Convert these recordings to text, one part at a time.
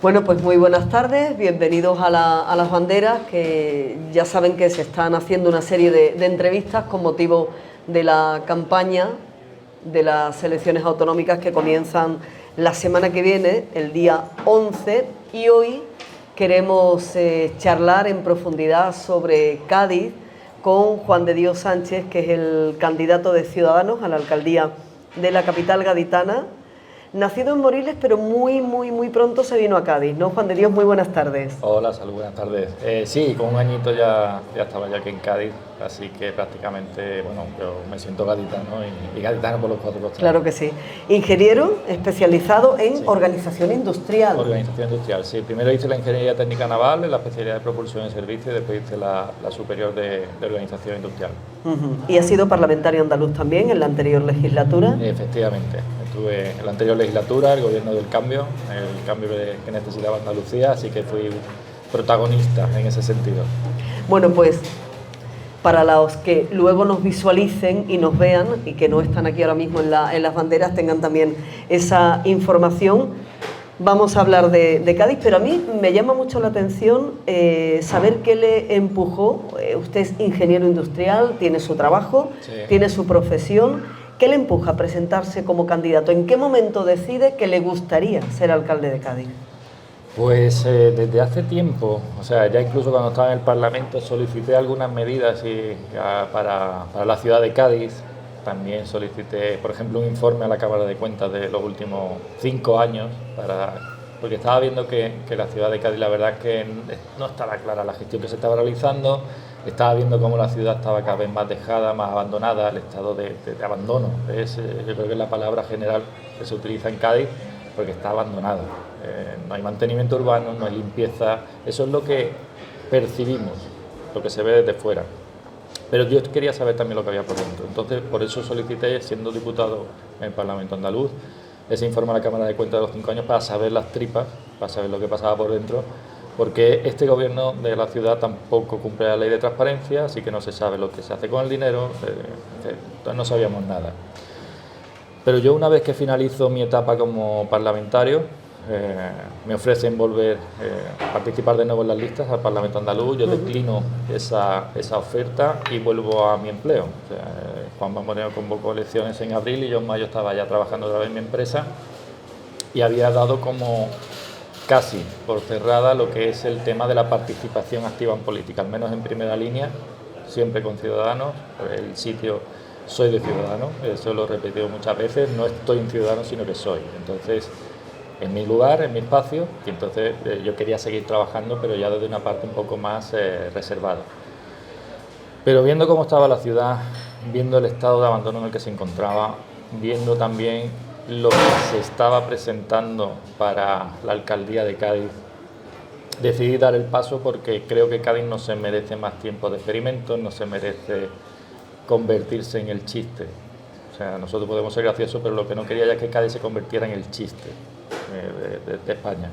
Bueno, pues muy buenas tardes, bienvenidos a las banderas, que ya saben que se están haciendo una serie de entrevistas con motivo de la campaña de las elecciones autonómicas que comienzan la semana que viene, el día 11, y hoy queremos charlar en profundidad sobre Cádiz con Juan de Dios Sánchez, que es el candidato de Ciudadanos a la alcaldía de la capital gaditana. Nacido en Moriles, pero muy pronto se vino a Cádiz, ¿no? Juan de Dios, muy buenas tardes. Hola, salud, buenas tardes. Sí, con un añito ya estaba ya aquí en Cádiz, así que prácticamente, bueno, yo me siento gaditano y gaditano por los cuatro costados. Claro que sí. Ingeniero especializado en organización industrial. Organización industrial, sí. Primero hice la ingeniería técnica naval, la especialidad de propulsión y servicio, y después hice la superior de organización industrial. ¿Y ha sido parlamentario andaluz también en la anterior legislatura? Efectivamente. Estuve en la anterior legislatura, el gobierno del cambio, el cambio que necesitaba Andalucía, así que fui protagonista en ese sentido. Bueno, pues para los que luego nos visualicen y nos vean y que no están aquí ahora mismo en las banderas, tengan también esa información. Vamos a hablar de Cádiz, pero a mí me llama mucho la atención saber qué le empujó. Usted es ingeniero industrial, tiene su trabajo, sí, tiene su profesión. ¿Qué le empuja a presentarse como candidato? ¿En qué momento decide que le gustaría ser alcalde de Cádiz? Pues desde hace tiempo, o sea, ya incluso cuando estaba en el Parlamento solicité algunas medidas para la ciudad de Cádiz. También solicité, por ejemplo, un informe a la Cámara de Cuentas de los últimos 5 años, porque estaba viendo que la ciudad de Cádiz, la verdad es que no estaba clara la gestión que se estaba realizando. Estaba viendo cómo la ciudad estaba cada vez más dejada, más abandonada, el estado de abandono. Yo creo que es la palabra general que se utiliza en Cádiz, porque está abandonada. No hay mantenimiento urbano, no hay limpieza. Eso es lo que percibimos, lo que se ve desde fuera. Pero yo quería saber también lo que había por dentro. Entonces, por eso solicité, siendo diputado en el Parlamento andaluz, ese informe a la Cámara de Cuentas de los 5 años para saber las tripas, para saber lo que pasaba por dentro, porque este gobierno de la ciudad tampoco cumple la ley de transparencia, así que no se sabe lo que se hace con el dinero, entonces no sabíamos nada. Pero yo, una vez que finalizo mi etapa como parlamentario, me ofrecen volver a participar de nuevo en las listas al Parlamento andaluz. Yo declino esa oferta y vuelvo a mi empleo. O sea, Juanma Moreno convocó elecciones en abril y yo en mayo estaba ya trabajando otra vez en mi empresa y había dado como casi por cerrada lo que es el tema de la participación activa en política, al menos en primera línea, siempre con Ciudadanos. El sitio soy de Ciudadanos, eso lo he repetido muchas veces, no estoy en Ciudadanos sino que soy. Entonces, en mi lugar, en mi espacio, y entonces yo quería seguir trabajando, pero ya desde una parte un poco más reservada. Pero viendo cómo estaba la ciudad, viendo el estado de abandono en el que se encontraba, viendo también lo que se estaba presentando para la alcaldía de Cádiz, decidí dar el paso porque creo que Cádiz no se merece más tiempo de experimentos, no se merece convertirse en el chiste. O sea, nosotros podemos ser graciosos, pero lo que no quería ya es que Cádiz se convirtiera en el chiste de España.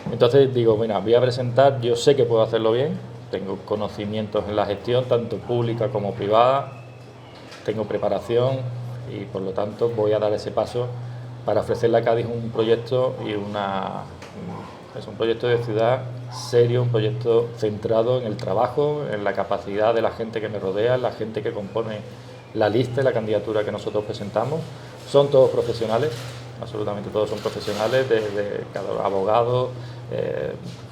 Entonces digo, bueno, voy a presentar, yo sé que puedo hacerlo bien, tengo conocimientos en la gestión, tanto pública como privada, tengo preparación y por lo tanto voy a dar ese paso para ofrecerle a Cádiz un proyecto es un proyecto de ciudad serio, un proyecto centrado en el trabajo, en la capacidad de la gente que me rodea, la gente que compone la lista y la candidatura que nosotros presentamos. Son todos profesionales, absolutamente todos son profesionales, desde abogados,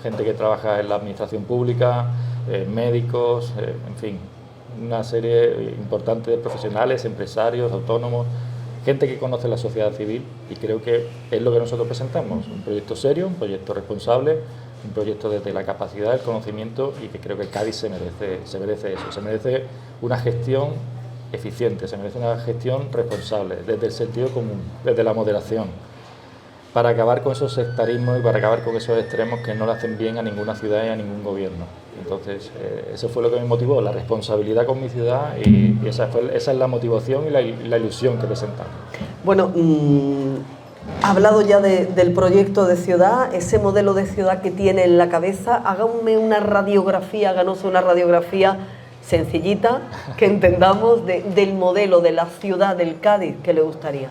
gente que trabaja en la administración pública, médicos, en fin, una serie importante de profesionales, empresarios, autónomos, gente que conoce la sociedad civil, y creo que es lo que nosotros presentamos, un proyecto serio, un proyecto responsable, un proyecto desde la capacidad, el conocimiento, y que creo que Cádiz se merece eso, se merece una gestión eficiente, se merece una gestión responsable, desde el sentido común, desde la moderación, para acabar con esos sectarismos y para acabar con esos extremos que no le hacen bien a ninguna ciudad y a ningún gobierno. Entonces, eso fue lo que me motivó, la responsabilidad con mi ciudad, y esa es la motivación y la ilusión que presentamos. Bueno, ha hablado ya del proyecto de ciudad, ese modelo de ciudad que tiene en la cabeza. Hágame una radiografía, háganos una radiografía sencillita, que entendamos del modelo de la ciudad del Cádiz que le gustaría.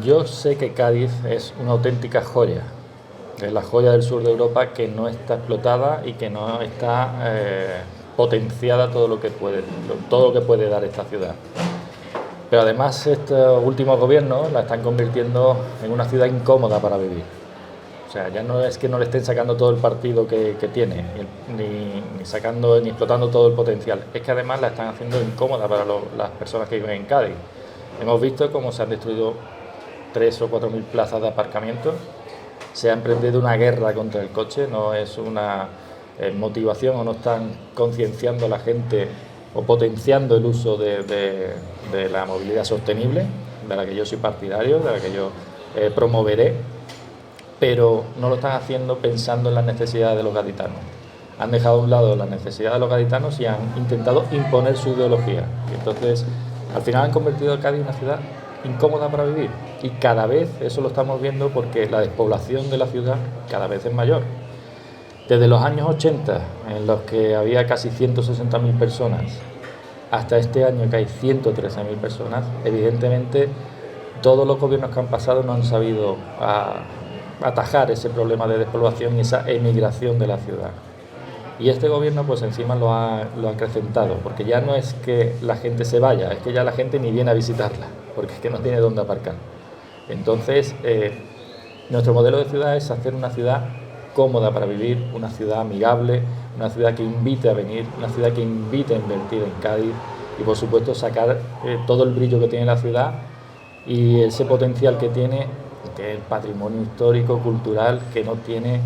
Yo sé que Cádiz es una auténtica joya, Es la joya del sur de Europa que no está explotada y que no está potenciada todo lo que puede dar esta ciudad. Pero además estos últimos gobiernos la están convirtiendo en una ciudad incómoda para vivir. O sea, ya no es que no le estén sacando todo el partido que tiene, ni explotando todo el potencial, es que además la están haciendo incómoda para las personas que viven en Cádiz. Hemos visto cómo se han destruido 3.000 o 4.000 plazas de aparcamiento, se ha emprendido una guerra contra el coche, no es una motivación o no están concienciando a la gente o potenciando el uso de la movilidad sostenible, de la que yo soy partidario, de la que yo promoveré, pero no lo están haciendo pensando en las necesidades de los gaditanos. Han dejado a un lado las necesidades de los gaditanos y han intentado imponer su ideología. Y entonces, al final han convertido a Cádiz en una ciudad incómoda para vivir. Y cada vez eso lo estamos viendo porque la despoblación de la ciudad cada vez es mayor. Desde los años 80, en los que había casi 160.000 personas, hasta este año que hay 113.000 personas, evidentemente todos los gobiernos que han pasado no han sabido atajar ese problema de despoblación y esa emigración de la ciudad. Y este gobierno pues encima lo ha acrecentado, porque ya no es que la gente se vaya, es que ya la gente ni viene a visitarla, porque es que no tiene dónde aparcar. Entonces, nuestro modelo de ciudad es hacer una ciudad cómoda para vivir, una ciudad amigable, una ciudad que invite a venir, una ciudad que invite a invertir en Cádiz y por supuesto sacar todo el brillo que tiene la ciudad y ese potencial que tiene, que es el patrimonio histórico, cultural, que no tiene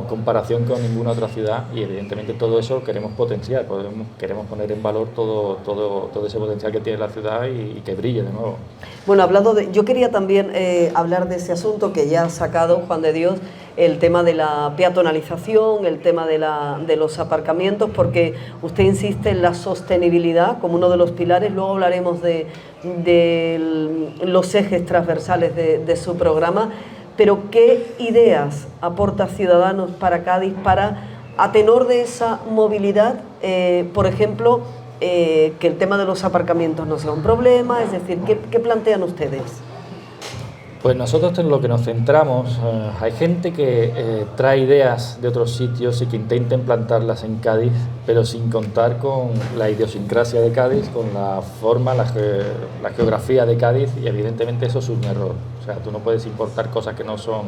comparación con ninguna otra ciudad, y evidentemente todo eso lo queremos potenciar, queremos poner en valor todo ese potencial que tiene la ciudad y que brille de nuevo. Bueno, yo quería también hablar de ese asunto que ya ha sacado Juan de Dios, el tema de la peatonalización, el tema de los aparcamientos, porque usted insiste en la sostenibilidad como uno de los pilares. Luego hablaremos de los ejes transversales de su programa, pero ¿qué ideas aporta Ciudadanos para Cádiz para, a tenor de esa movilidad, por ejemplo, que el tema de los aparcamientos no sea un problema? Es decir, ¿qué plantean ustedes? Pues nosotros en lo que nos centramos, hay gente que trae ideas de otros sitios y que intenta implantarlas en Cádiz, pero sin contar con la idiosincrasia de Cádiz, con la forma, la geografía de Cádiz, y evidentemente eso es un error. O sea, tú no puedes importar cosas que no son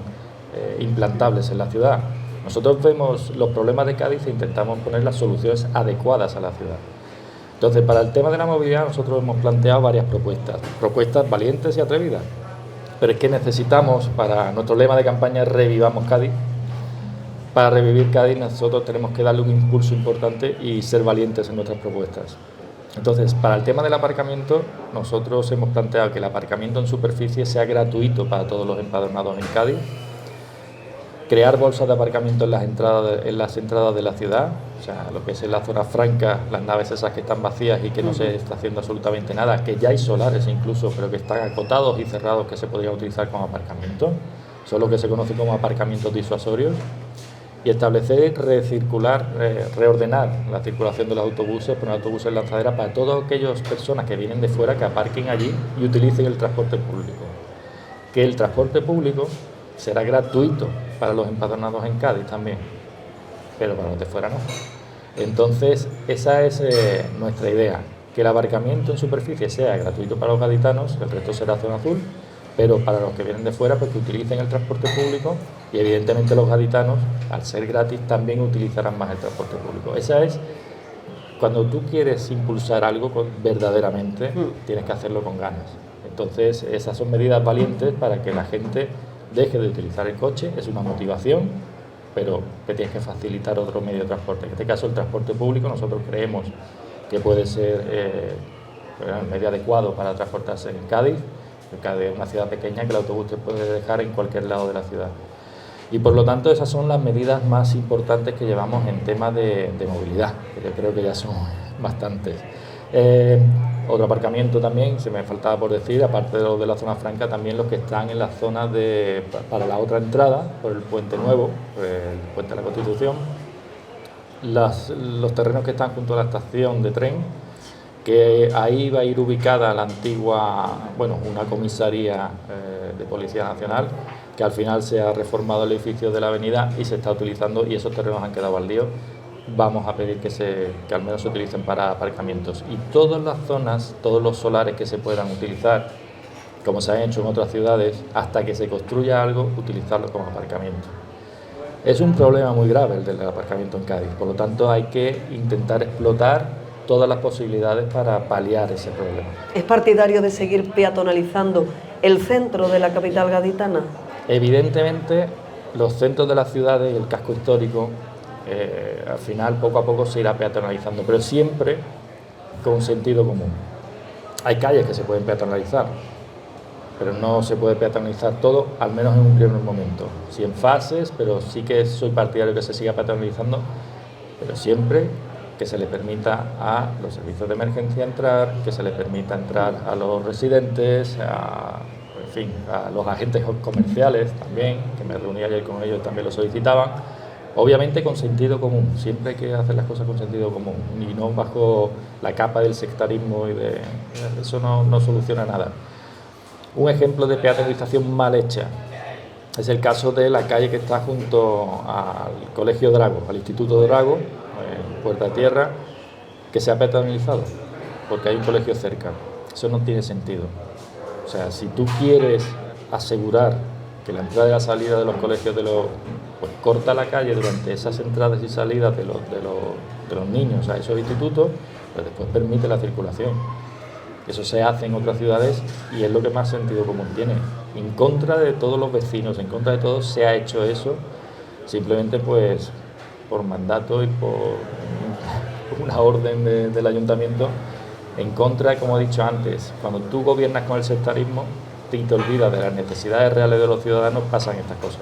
implantables en la ciudad. Nosotros vemos los problemas de Cádiz e intentamos poner las soluciones adecuadas a la ciudad. Entonces, para el tema de la movilidad nosotros hemos planteado varias propuestas valientes y atrevidas. Pero es que necesitamos, para nuestro lema de campaña Revivamos Cádiz, para revivir Cádiz nosotros tenemos que darle un impulso importante y ser valientes en nuestras propuestas. Entonces, para el tema del aparcamiento, nosotros hemos planteado que el aparcamiento en superficie sea gratuito para todos los empadronados en Cádiz, crear bolsas de aparcamiento en las entradas de la ciudad, o sea, lo que es en la zona franca, las naves esas que están vacías y que no se está haciendo absolutamente nada, que ya hay solares incluso, pero que están acotados y cerrados, que se podrían utilizar como aparcamiento, son lo que se conoce como aparcamientos disuasorios, y establecer, reordenar la circulación de los autobuses, poner autobuses en lanzadera para todas aquellas personas que vienen de fuera que aparquen allí y utilicen el transporte público. Que el transporte público será gratuito para los empadronados en Cádiz también, pero para los de fuera no. Entonces, esa es nuestra idea, que el aparcamiento en superficie sea gratuito para los gaditanos, el resto será zona azul, pero para los que vienen de fuera, pues que utilicen el transporte público, y evidentemente los gaditanos, al ser gratis, también utilizarán más el transporte público. Esa es, cuando tú quieres impulsar algo verdaderamente, tienes que hacerlo con ganas. Entonces, esas son medidas valientes para que la gente deje de utilizar el coche, es una motivación, pero que tienes que facilitar otro medio de transporte. En este caso, el transporte público, nosotros creemos que puede ser el medio adecuado para transportarse en Cádiz. Cádiz es una ciudad pequeña que el autobús te puede dejar en cualquier lado de la ciudad. Y por lo tanto, esas son las medidas más importantes que llevamos en tema de movilidad, que yo creo que ya son bastantes. Otro aparcamiento también, se me faltaba por decir, aparte de los de la zona franca, también los que están en las zonas para la otra entrada, por el Puente Nuevo, el Puente de la Constitución, los terrenos que están junto a la estación de tren, que ahí va a ir ubicada la antigua, una comisaría de Policía Nacional, que al final se ha reformado el edificio de la avenida y se está utilizando, y esos terrenos han quedado baldíos. Vamos a pedir que al menos se utilicen para aparcamientos. Y todas las zonas, todos los solares que se puedan utilizar, como se han hecho en otras ciudades, hasta que se construya algo, utilizarlo como aparcamiento. Es un problema muy grave el del aparcamiento en Cádiz, por lo tanto hay que intentar explotar todas las posibilidades para paliar ese problema. ¿Es partidario de seguir peatonalizando el centro de la capital gaditana? Evidentemente, los centros de las ciudades y el casco histórico, al final, poco a poco se irá peatonalizando, pero siempre con sentido común. Hay calles que se pueden peatonalizar, pero no se puede peatonalizar todo, al menos en un primer momento. Sí en fases, pero sí que soy partidario que se siga peatonalizando, pero siempre que se le permita a los servicios de emergencia entrar, que se le permita entrar a los residentes, en fin, a los agentes comerciales también, que me reuní ayer con ellos, también lo solicitaban. Obviamente con sentido común, siempre hay que hacer las cosas con sentido común y no bajo la capa del sectarismo, y eso no soluciona nada. Un ejemplo de peatonalización mal hecha es el caso de la calle que está junto al Colegio Drago, al Instituto Drago, en Puerta Tierra, que se ha peatonalizado porque hay un colegio cerca. Eso no tiene sentido. O sea, si tú quieres asegurar que la entrada y la salida de los colegios pues corta la calle durante esas entradas y salidas de los niños a esos institutos, pues después permite la circulación. Eso se hace en otras ciudades y es lo que más sentido común tiene. En contra de todos los vecinos, en contra de todos, se ha hecho eso, simplemente pues por mandato y por una orden del ayuntamiento, en contra, como he dicho antes, cuando tú gobiernas con el sectarismo y te olvidas de las necesidades reales de los ciudadanos, pasan estas cosas.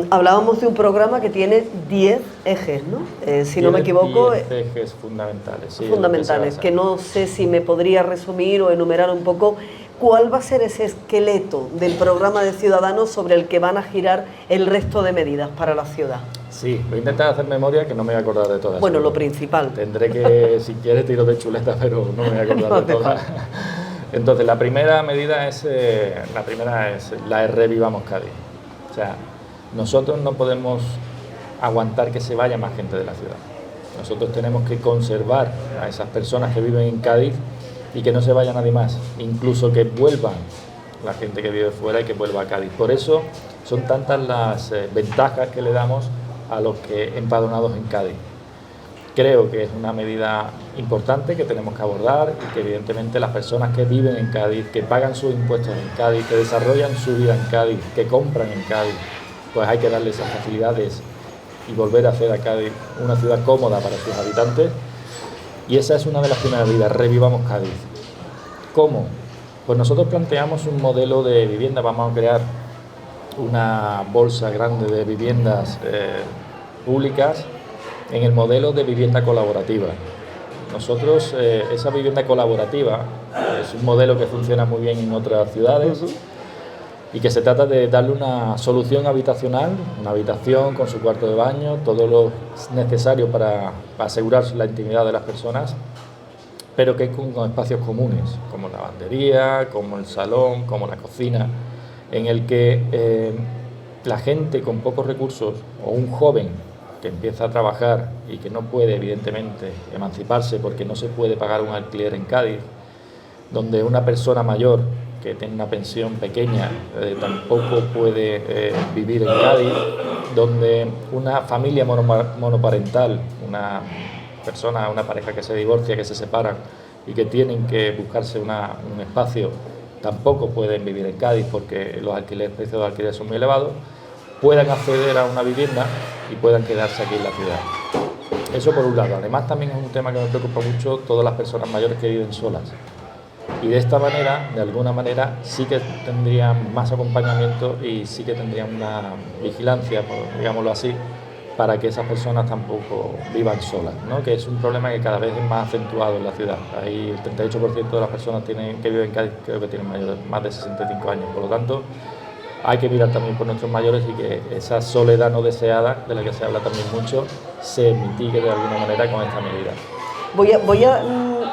Hablábamos de un programa que tiene 10 ejes, ¿no? Si no me equivoco. 10 ejes fundamentales, sí. Fundamentales, que no sé si me podría resumir o enumerar un poco cuál va a ser ese esqueleto del programa de Ciudadanos sobre el que van a girar el resto de medidas para la ciudad. Sí, voy a intentar hacer memoria, que no me voy a acordar de todas. Bueno, lo principal. Tendré que, si quieres, tiro de chuleta, pero no me voy a acordar de todas. Entonces, la primera medida es la Revivamos Cádiz. O sea, nosotros no podemos aguantar que se vaya más gente de la ciudad. Nosotros tenemos que conservar a esas personas que viven en Cádiz y que no se vaya nadie más, incluso que vuelvan la gente que vive fuera y que vuelva a Cádiz. Por eso son tantas las ventajas que le damos a los que empadronados en Cádiz. Creo que es una medida importante que tenemos que abordar y que evidentemente las personas que viven en Cádiz, que pagan sus impuestos en Cádiz, que desarrollan su vida en Cádiz, que compran en Cádiz, pues hay que darles esas facilidades y volver a hacer a Cádiz una ciudad cómoda para sus habitantes. Y esa es una de las primeras medidas, Revivamos Cádiz. ¿Cómo? Pues nosotros planteamos un modelo de vivienda, vamos a crear una bolsa grande de viviendas públicas en el modelo de vivienda colaborativa. Nosotros, esa vivienda colaborativa es un modelo que funciona muy bien en otras ciudades y que se trata de darle una solución habitacional, una habitación con su cuarto de baño, todo lo necesario para asegurar la intimidad de las personas, pero que con espacios comunes, como la lavandería, como el salón, como la cocina, en el que la gente con pocos recursos o un joven que empieza a trabajar y que no puede evidentemente emanciparse porque no se puede pagar un alquiler en Cádiz, donde una persona mayor que tiene una pensión pequeña tampoco puede vivir en Cádiz, donde una familia monoparental, una pareja que se divorcia, que se separan y que tienen que buscarse un espacio, tampoco pueden vivir en Cádiz porque los precios de los alquileres son muy elevados, puedan acceder a una vivienda y puedan quedarse aquí en la ciudad. Eso por un lado. Además también es un tema que me preocupa mucho, todas las personas mayores que viven solas. Y de esta manera, de alguna manera, sí que tendrían más acompañamiento y sí que tendrían una vigilancia, digámoslo así, para que esas personas tampoco vivan solas, ¿no? Que es un problema que cada vez es más acentuado en la ciudad. Ahí el 38% de las personas que viven en Cádiz creo que tienen más de 65 años. Por lo tanto, hay que mirar también por nuestros mayores y que esa soledad no deseada, de la que se habla también mucho, se mitigue de alguna manera con esta medida. Voy a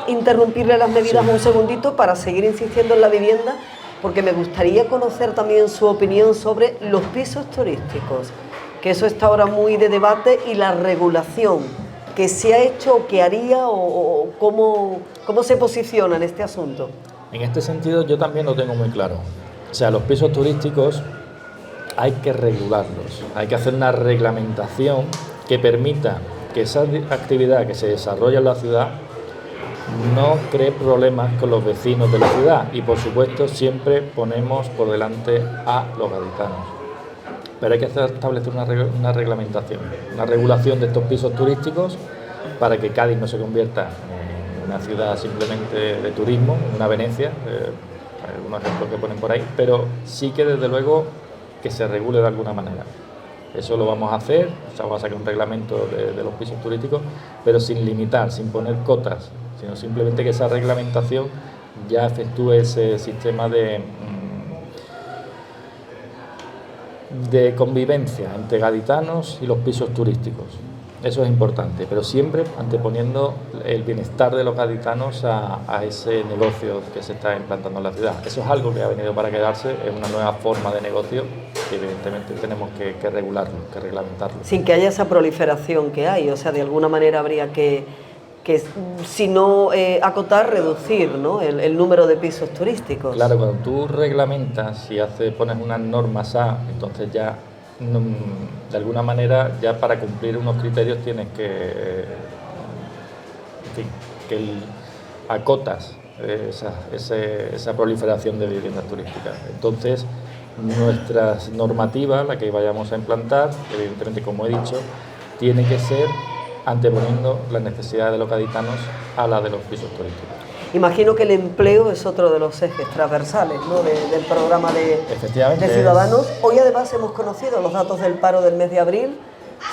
interrumpirle las medidas un segundito para seguir insistiendo en la vivienda porque me gustaría conocer también su opinión sobre los pisos turísticos, que eso está ahora muy de debate, y la regulación que se ha hecho o que haría, o cómo se posiciona en este asunto. En este sentido yo también lo tengo muy claro. O sea, los pisos turísticos hay que regularlos, hay que hacer una reglamentación que permita que esa actividad que se desarrolla en la ciudad no cree problemas con los vecinos de la ciudad, y por supuesto siempre ponemos por delante a los gaditanos. Pero hay que establecer una reglamentación, una regulación de estos pisos turísticos para que Cádiz no se convierta en una ciudad simplemente de turismo, una Venecia, hay algunos ejemplos que ponen por ahí, pero sí que desde luego que se regule de alguna manera. Eso lo vamos a hacer, o sea, vamos a sacar un reglamento de los pisos turísticos, pero sin limitar, sin poner cotas, sino simplemente que esa reglamentación ya efectúe ese sistema de convivencia entre gaditanos y los pisos turísticos. Eso es importante, pero siempre anteponiendo el bienestar de los gaditanos a ese negocio que se está implantando en la ciudad. Eso es algo que ha venido para quedarse, es una nueva forma de negocio que evidentemente tenemos que regularlo, que reglamentarlo. Sin que haya esa proliferación que hay, o sea, de alguna manera habría que si no acotar, reducir, ¿no?, el número de pisos turísticos. Claro, cuando tú reglamentas y pones unas normas entonces ya de alguna manera ya para cumplir unos criterios tienes que acotas esa proliferación de viviendas turísticas. Entonces nuestras normativas, la que vayamos a implantar, evidentemente, como he dicho, tiene que ser anteponiendo las necesidades de los gaditanos a la de los pisos turísticos. Imagino que el empleo es otro de los ejes transversales, ¿no?, del programa de Ciudadanos. Hoy además hemos conocido los datos del paro del mes de abril.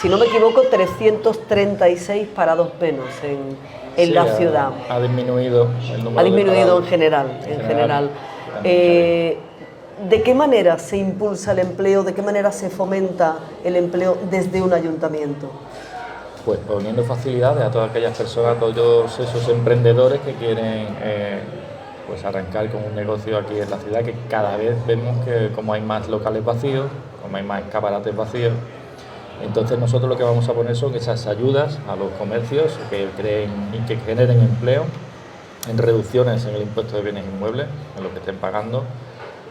Si no me equivoco, 336 parados menos en la ciudad. Ha disminuido el número. Ha disminuido en general. ¿De qué manera se impulsa el empleo? ¿De qué manera se fomenta el empleo desde un ayuntamiento? Pues poniendo facilidades a todas aquellas personas, a todos esos emprendedores que quieren pues arrancar con un negocio aquí en la ciudad, que cada vez vemos que como hay más locales vacíos, como hay más escaparates vacíos, entonces nosotros lo que vamos a poner son esas ayudas a los comercios que creen y que generen empleo, en reducciones en el impuesto de bienes inmuebles, en lo que estén pagando,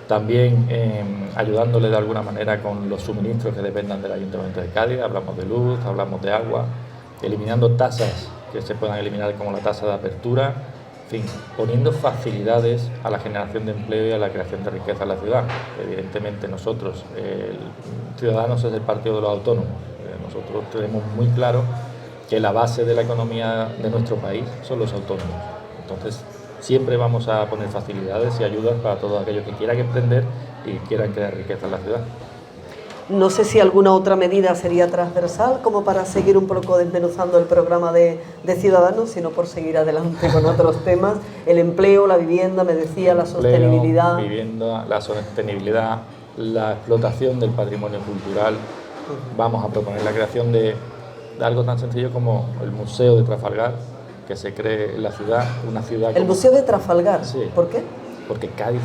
también ayudándole de alguna manera con los suministros que dependan del Ayuntamiento de Cádiz. Hablamos de luz, hablamos de agua, eliminando tasas que se puedan eliminar como la tasa de apertura, en fin, poniendo facilidades a la generación de empleo y a la creación de riqueza en la ciudad. Evidentemente nosotros, Ciudadanos es el partido de los autónomos, nosotros tenemos muy claro que la base de la economía de nuestro país son los autónomos. Entonces siempre vamos a poner facilidades y ayudas para todos aquellos que quieran emprender y quieran crear riqueza en la ciudad. No sé si alguna otra medida sería transversal, como para seguir un poco desmenuzando el programa de Ciudadanos, sino por seguir adelante con otros temas. El empleo, la vivienda, me decía, la sostenibilidad. La sostenibilidad, la explotación del patrimonio cultural. Vamos a proponer la creación de algo tan sencillo como el Museo de Trafalgar, que se cree en la ciudad, una ciudad... ¿El Museo de Trafalgar? Sí. ¿Por qué? Porque Cádiz,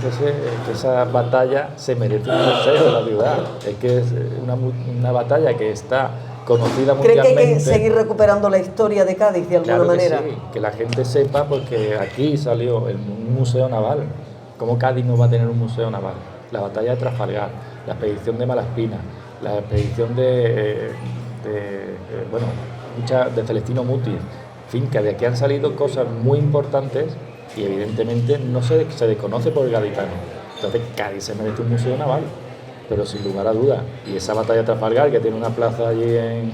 que esa batalla se merece un museo de la ciudad. Es que es una batalla que está conocida mundialmente. ¿Cree que hay que seguir recuperando la historia de Cádiz de alguna manera? Sí, que la gente sepa, porque aquí salió un museo naval. ¿Cómo Cádiz no va a tener un museo naval? La batalla de Trafalgar, la expedición de Malaspina, la expedición de Celestino Mutis. En fin, que de aquí han salido cosas muy importantes y evidentemente no se desconoce por el gaditano. Entonces Cádiz se merece un museo naval, pero sin lugar a dudas. Y esa batalla de Trafalgar, que tiene una plaza allí en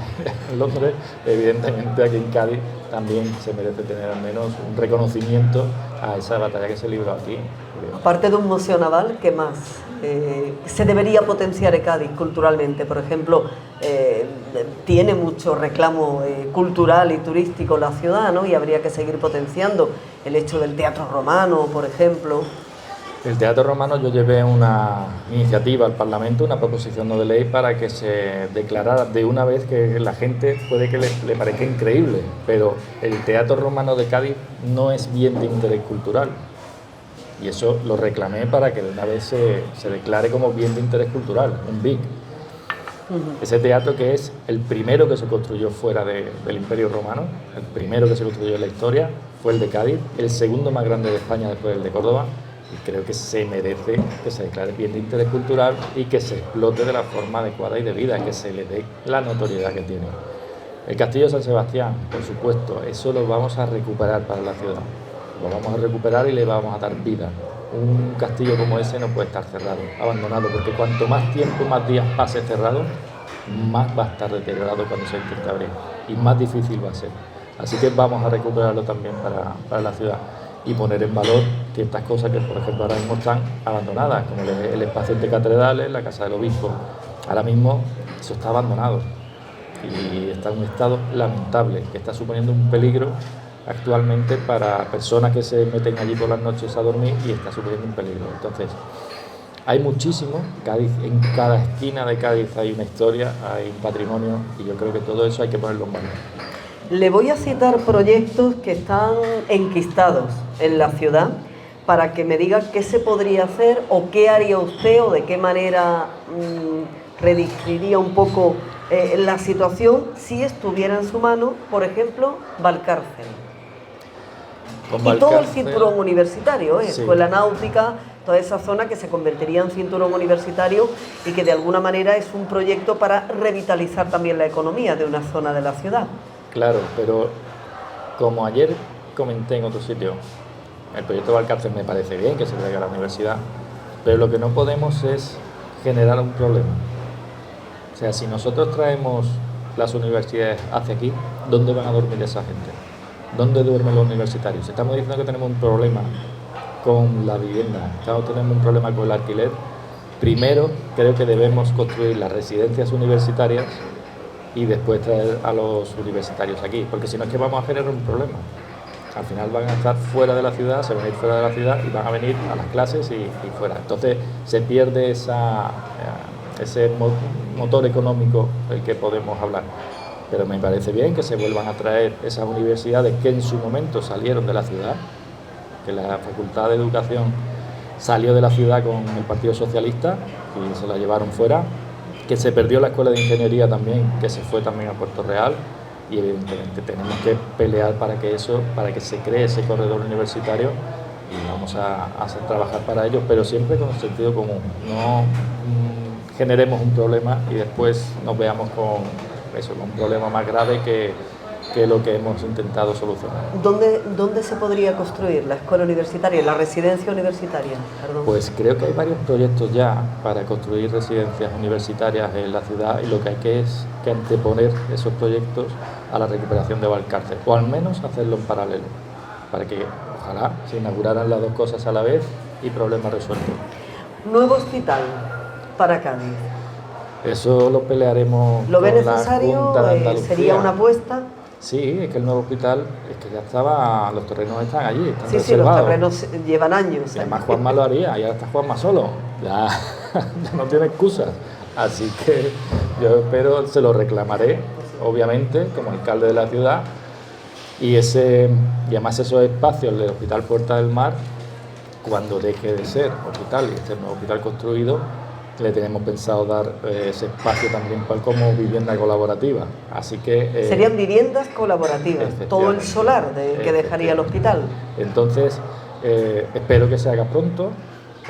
Londres, evidentemente aquí en Cádiz también se merece tener al menos un reconocimiento a esa batalla que se libró aquí. Aparte de un museo naval, ¿qué más se debería potenciar en Cádiz culturalmente? Por ejemplo, tiene mucho reclamo cultural y turístico la ciudad, ¿no? Y habría que seguir potenciando el hecho del teatro romano, por ejemplo. El teatro romano, yo llevé una iniciativa al Parlamento, una proposición no de ley para que se declarara de una vez, que la gente puede que le parezca increíble, pero el teatro romano de Cádiz no es bien de interés cultural. Y eso lo reclamé para que de una vez se declare como bien de interés cultural, un BIC. Ese teatro que es el primero que se construyó fuera del Imperio Romano, el primero que se construyó en la historia, fue el de Cádiz, el segundo más grande de España después del de Córdoba, y creo que se merece que se declare bien de interés cultural y que se explote de la forma adecuada y debida, que se le dé la notoriedad que tiene. El Castillo de San Sebastián, por supuesto, eso lo vamos a recuperar para la ciudad, lo vamos a recuperar y le vamos a dar vida. Un castillo como ese no puede estar cerrado, abandonado, porque cuanto más tiempo, más días pase cerrado, más va a estar deteriorado cuando se intente abrir y más difícil va a ser. Así que vamos a recuperarlo también para la ciudad y poner en valor ciertas cosas que, por ejemplo, ahora mismo están abandonadas, como el espacio de catedrales, la Casa del Obispo. Ahora mismo eso está abandonado y está en un estado lamentable, que está suponiendo un peligro actualmente para personas que se meten allí por las noches a dormir y está suponiendo un peligro. Entonces, hay muchísimo, Cádiz, en cada esquina de Cádiz hay una historia, hay un patrimonio y yo creo que todo eso hay que ponerlo en valor. Le voy a citar proyectos que están enquistados en la ciudad para que me diga qué se podría hacer o qué haría usted o de qué manera redirigiría un poco la situación si estuviera en su mano, por ejemplo, Valcárcel. Y todo el cinturón universitario, sí. Escuela Náutica, toda esa zona que se convertiría en cinturón universitario y que de alguna manera es un proyecto para revitalizar también la economía de una zona de la ciudad. Claro, pero como ayer comenté en otro sitio, el proyecto de Valcárcel me parece bien que se traiga a la universidad, pero lo que no podemos es generar un problema. O sea, si nosotros traemos las universidades hacia aquí, ¿dónde van a dormir esa gente? ¿Dónde duermen los universitarios? Estamos diciendo que tenemos un problema con la vivienda, tenemos un problema con el alquiler. Primero, creo que debemos construir las residencias universitarias y después traer a los universitarios aquí, porque si no es que vamos a generar un problema. Al final van a estar fuera de la ciudad, se van a ir fuera de la ciudad y van a venir a las clases y fuera. Entonces se pierde ese motor económico del que podemos hablar. Pero me parece bien que se vuelvan a traer esas universidades que en su momento salieron de la ciudad, que la Facultad de Educación salió de la ciudad con el Partido Socialista y se la llevaron fuera, que se perdió la Escuela de Ingeniería también, que se fue también a Puerto Real, y evidentemente tenemos que pelear para que se cree ese corredor universitario y vamos a trabajar para ello, pero siempre con sentido común. No generemos un problema y después nos veamos con un problema más grave que lo que hemos intentado solucionar. ¿Dónde se podría construir la escuela universitaria, la residencia universitaria? Perdón. Pues creo que hay varios proyectos ya para construir residencias universitarias en la ciudad y lo que hay que es que anteponer esos proyectos a la recuperación de Valcárcel, o al menos hacerlo en paralelo, para que ojalá se inauguraran las dos cosas a la vez y problemas resueltos. Nuevo hospital para Cádiz. Eso lo pelearemos. ¿Lo ve con necesario? la Junta de Andalucía. ¿Sería una apuesta? Sí, es que el nuevo hospital, es que ya estaba, los terrenos están allí, están sí, reservados. Los terrenos llevan años. Y además Juanma lo haría, y ahora está Juanma solo, ya no tiene excusas. Así que yo espero, se lo reclamaré, obviamente, como alcalde de la ciudad, y además esos espacios del Hospital Puerta del Mar, cuando deje de ser hospital y este nuevo hospital construido, le tenemos pensado dar ese espacio también como vivienda colaborativa. Así que serían viviendas colaborativas, todo el solar que dejaría el hospital. Entonces, espero que se haga pronto,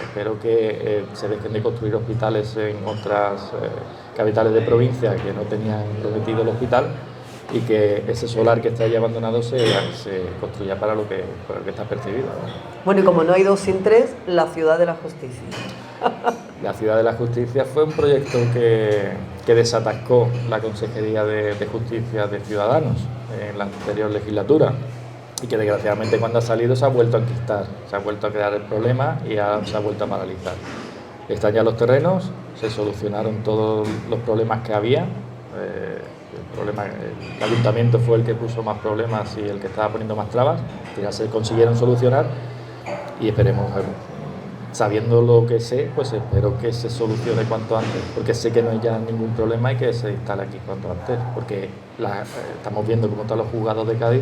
espero que se dejen de construir hospitales en otras capitales de provincia que no tenían prometido el hospital y que ese solar que está ahí abandonado se construya para lo que está percibido, ¿no? Bueno, y como no hay dos sin tres, la Ciudad de la Justicia. La Ciudad de la Justicia fue un proyecto que desatascó la Consejería de Justicia de Ciudadanos en la anterior legislatura y que desgraciadamente cuando ha salido se ha vuelto a enquistar, se ha vuelto a crear el problema y se ha vuelto a paralizar. Están ya los terrenos, se solucionaron todos los problemas que había. El ayuntamiento fue el que puso más problemas y el que estaba poniendo más trabas, que ya se consiguieron solucionar y esperemos, sabiendo lo que sé, pues espero que se solucione cuanto antes, porque sé que no hay ya ningún problema y que se instale aquí cuanto antes, porque estamos viendo cómo están los juzgados de Cádiz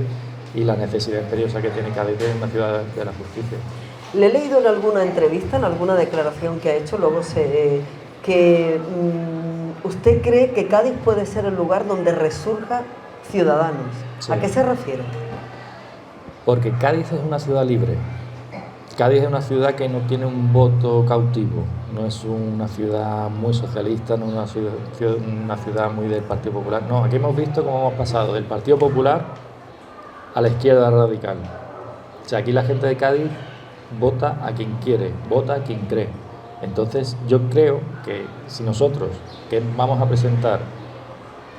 y la necesidad imperiosa que tiene Cádiz de una ciudad de la justicia. Le he leído en alguna entrevista, en alguna declaración que ha hecho, luego que usted cree que Cádiz puede ser el lugar donde resurja Ciudadanos. Sí. ¿A qué se refiere? Porque Cádiz es una ciudad libre. Cádiz es una ciudad que no tiene un voto cautivo, no es una ciudad muy socialista, no es una ciudad muy del Partido Popular. No, aquí hemos visto cómo hemos pasado del Partido Popular a la izquierda radical. O sea, aquí la gente de Cádiz vota a quien quiere, vota a quien cree. Entonces yo creo que si nosotros, que vamos a presentar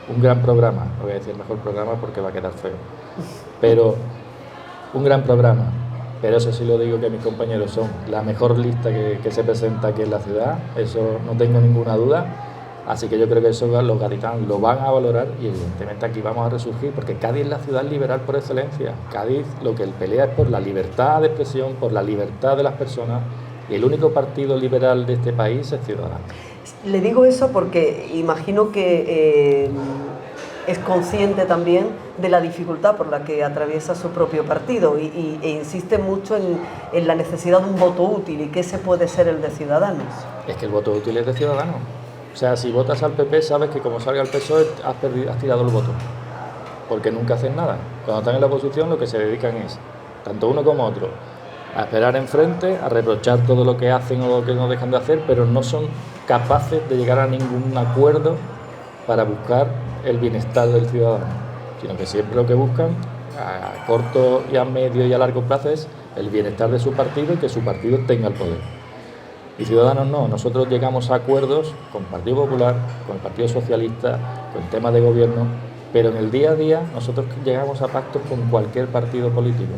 un gran programa, no voy a decir mejor programa porque va a quedar feo, pero un gran programa, pero eso sí lo digo que mis compañeros son la mejor lista que se presenta aquí en la ciudad, eso no tengo ninguna duda, así que yo creo que eso los gaditanos lo van a valorar y evidentemente aquí vamos a resurgir, porque Cádiz es la ciudad liberal por excelencia. Cádiz lo que pelea es por la libertad de expresión, por la libertad de las personas, y el único partido liberal de este país es Ciudadanos. Le digo eso porque imagino que es consciente también de la dificultad por la que atraviesa su propio partido e insiste mucho en la necesidad de un voto útil y que ese puede ser el de Ciudadanos. Es que el voto útil es de Ciudadanos. O sea, si votas al PP sabes que como salga el PSOE has tirado el voto, porque nunca hacen nada. Cuando están en la oposición lo que se dedican es, tanto uno como otro, a esperar enfrente, a reprochar todo lo que hacen o lo que no dejan de hacer, pero no son capaces de llegar a ningún acuerdo para buscar el bienestar del ciudadano, sino que siempre lo que buscan a corto y a medio y a largo plazo es el bienestar de su partido y que su partido tenga el poder. Y Ciudadanos no, nosotros llegamos a acuerdos con el Partido Popular, con el Partido Socialista, con temas de gobierno, pero en el día a día nosotros llegamos a pactos con cualquier partido político.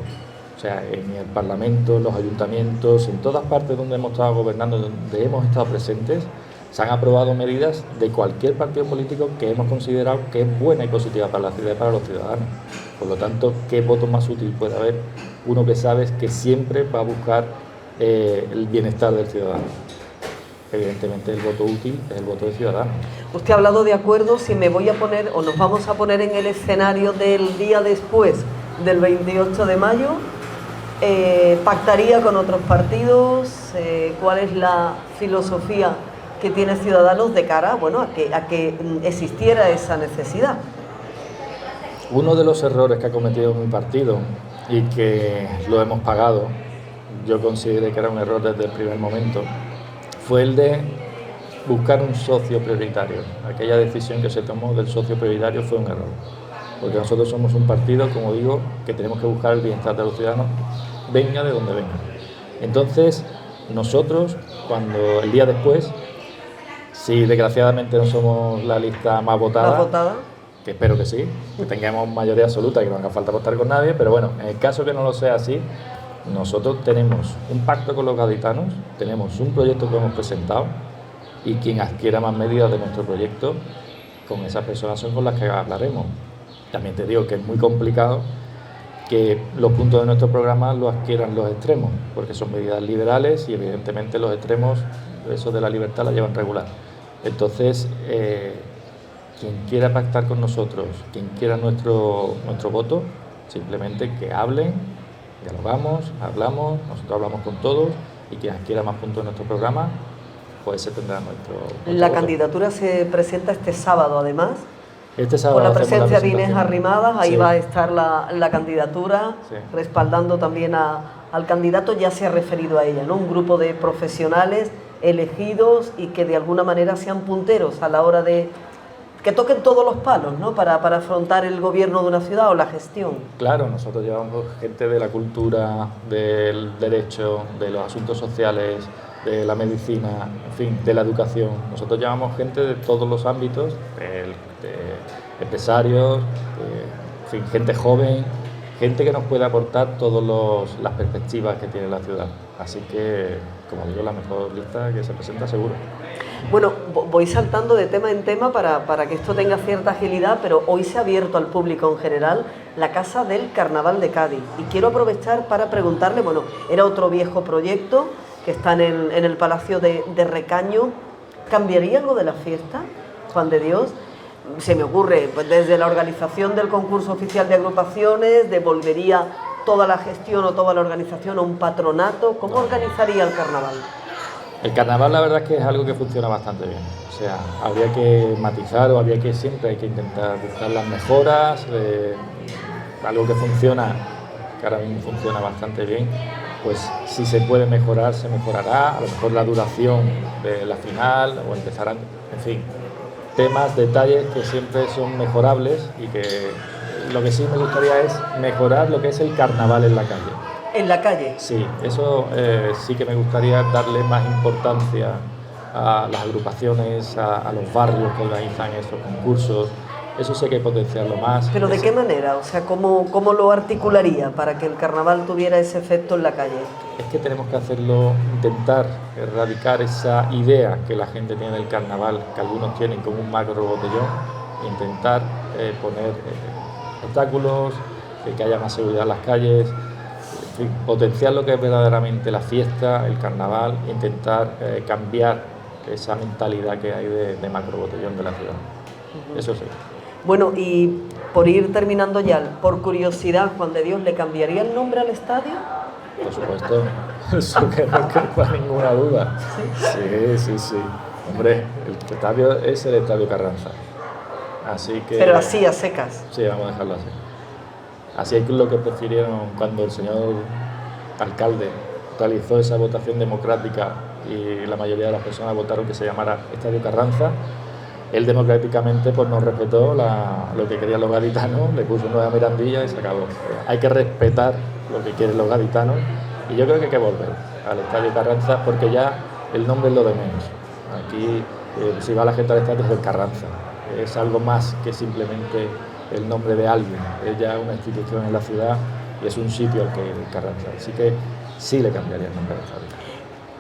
O sea, en el Parlamento, en los ayuntamientos, en todas partes donde hemos estado gobernando, donde hemos estado presentes, se han aprobado medidas de cualquier partido político que hemos considerado que es buena y positiva para la ciudad y para los ciudadanos. Por lo tanto, ¿qué voto más útil puede haber? Uno que sabes que siempre va a buscar el bienestar del ciudadano. Evidentemente el voto útil es el voto del ciudadano. Usted ha hablado de acuerdos y me voy a poner, o nos vamos a poner en el escenario del día después del 28 de mayo. ¿Pactaría con otros partidos? ¿Cuál es la filosofía que tiene Ciudadanos de cara, bueno, a que existiera esa necesidad? Uno de los errores que ha cometido mi partido y que lo hemos pagado, yo consideré que era un error desde el primer momento, fue el de buscar un socio prioritario. Aquella decisión que se tomó del socio prioritario fue un error, porque nosotros somos un partido, como digo, que tenemos que buscar el bienestar de los ciudadanos, venga de donde venga. Entonces, nosotros, cuando el día después, si desgraciadamente no somos la lista más votada, que espero que sí, que tengamos mayoría absoluta y que no haga falta votar con nadie, pero bueno, en el caso que no lo sea así, nosotros tenemos un pacto con los gaditanos, tenemos un proyecto que hemos presentado y quien adquiera más medidas de nuestro proyecto, con esas personas son con las que hablaremos. También te digo que es muy complicado que los puntos de nuestro programa los adquieran los extremos, porque son medidas liberales y evidentemente los extremos, eso de la libertad la llevan regular. Entonces, quien quiera pactar con nosotros, quien quiera nuestro voto, simplemente que hablen, dialogamos, hablamos, nosotros hablamos con todos y quien adquiera más puntos de nuestro programa, pues se tendrá nuestro La voto. Candidatura se presenta este sábado, además. Este sábado con la presencia de Inés Arrimadas, ahí sí. Va a estar la candidatura, sí. Respaldando también al candidato, ya se ha referido a ella, ¿no? Un grupo de profesionales elegidos y que de alguna manera sean punteros a la hora de que toquen todos los palos, ¿no? Para afrontar el gobierno de una ciudad o la gestión. Claro, nosotros llevamos gente de la cultura, del derecho, de los asuntos sociales, de la medicina, en fin, de la educación. Nosotros llevamos gente de todos los ámbitos, de empresarios, en fin, gente joven, gente que nos puede aportar todas las perspectivas que tiene la ciudad. Así que, como digo, la mejor lista que se presenta seguro. Bueno, voy saltando de tema en tema para que esto tenga cierta agilidad, pero hoy se ha abierto al público en general la Casa del Carnaval de Cádiz. Y quiero aprovechar para preguntarle, bueno, era otro viejo proyecto que está en el Palacio de Recaño. ¿Cambiaría algo de la fiesta, Juan de Dios? Se me ocurre, pues desde la organización del concurso oficial de agrupaciones, devolvería toda la gestión o toda la organización o un patronato? ¿Cómo organizaría el carnaval? El carnaval la verdad es que es algo que funciona bastante bien. O sea, habría que matizar o habría que siempre hay que intentar buscar las mejoras. Algo que funciona, que ahora mismo funciona bastante bien, pues si se puede mejorar, se mejorará. A lo mejor la duración de la final o empezarán, en fin, temas, detalles que siempre son mejorables y que lo que sí me gustaría es mejorar lo que es el carnaval en la calle. ¿En la calle? Sí, eso sí que me gustaría darle más importancia a las agrupaciones, a los barrios que organizan estos concursos. Eso sí que hay que potenciarlo más. ¿Pero de qué manera? O sea, ¿cómo lo articularía para que el carnaval tuviera ese efecto en la calle? Es que tenemos que hacerlo, intentar erradicar esa idea que la gente tiene del carnaval, que algunos tienen como un macro botellón, e intentar poner obstáculos, que haya más seguridad en las calles, en fin, potenciar lo que es verdaderamente la fiesta, el carnaval, e intentar cambiar esa mentalidad que hay de macro botellón de la ciudad. Eso sí. Bueno, y por ir terminando ya, por curiosidad, Juan de Dios, ¿le cambiaría el nombre al estadio? Por supuesto, eso que no quepa ninguna duda. Sí. Hombre, el estadio es el Estadio Carranza. Así que... Pero así, a secas. Sí, vamos a dejarlo así. Así es lo que prefirieron cuando el señor alcalde realizó esa votación democrática y la mayoría de las personas votaron que se llamara Estadio Carranza. Él democráticamente pues no respetó lo que querían los gaditanos, le puso nueva mirandilla y se acabó. Hay que respetar lo que quieren los gaditanos y yo creo que hay que volver al Estadio Carranza porque ya el nombre es lo de menos. Aquí si va la gente al estadio es el Carranza, es algo más que simplemente el nombre de alguien, es ya una institución en la ciudad y es un sitio al que ir el Carranza, así que sí le cambiaría el nombre del estadio.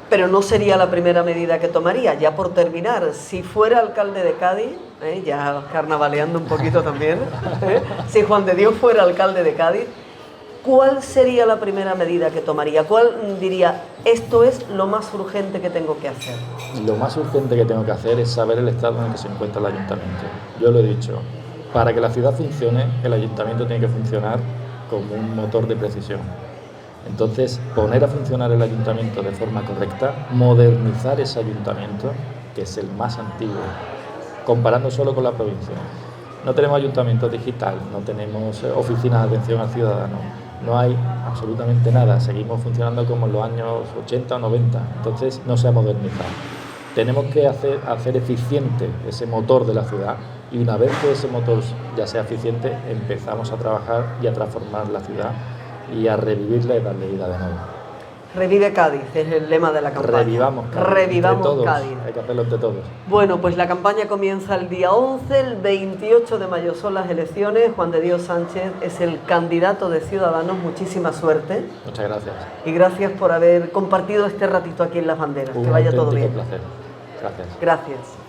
Pero no sería la primera medida que tomaría. Ya por terminar, si fuera alcalde de Cádiz, ya carnavaleando un poquito también, si Juan de Dios fuera alcalde de Cádiz, ¿cuál sería la primera medida que tomaría? ¿Cuál diría, esto es lo más urgente que tengo que hacer? Lo más urgente que tengo que hacer es saber el estado en el que se encuentra el ayuntamiento. Yo lo he dicho, para que la ciudad funcione, el ayuntamiento tiene que funcionar como un motor de precisión. Entonces, poner a funcionar el ayuntamiento de forma correcta, modernizar ese ayuntamiento, que es el más antiguo, comparando solo con la provincia. No tenemos ayuntamiento digital, no tenemos oficinas de atención al ciudadano, no hay absolutamente nada, seguimos funcionando como en los años 80 o 90, entonces no se ha modernizado. Tenemos que hacer eficiente ese motor de la ciudad y una vez que ese motor ya sea eficiente, empezamos a trabajar y a transformar la ciudad y a revivirla y darle vida de nuevo. Revive Cádiz, es el lema de la campaña. Revivamos Cádiz. Revivamos todos, Cádiz. hay que hacerlo entre todos. Bueno, pues la campaña comienza el día 11, el 28 de mayo son las elecciones. Juan de Dios Sánchez es el candidato de Ciudadanos. Muchísima suerte. Muchas gracias. Y gracias por haber compartido este ratito aquí en Las Banderas. Que vaya todo bien. Un placer. Gracias. Gracias.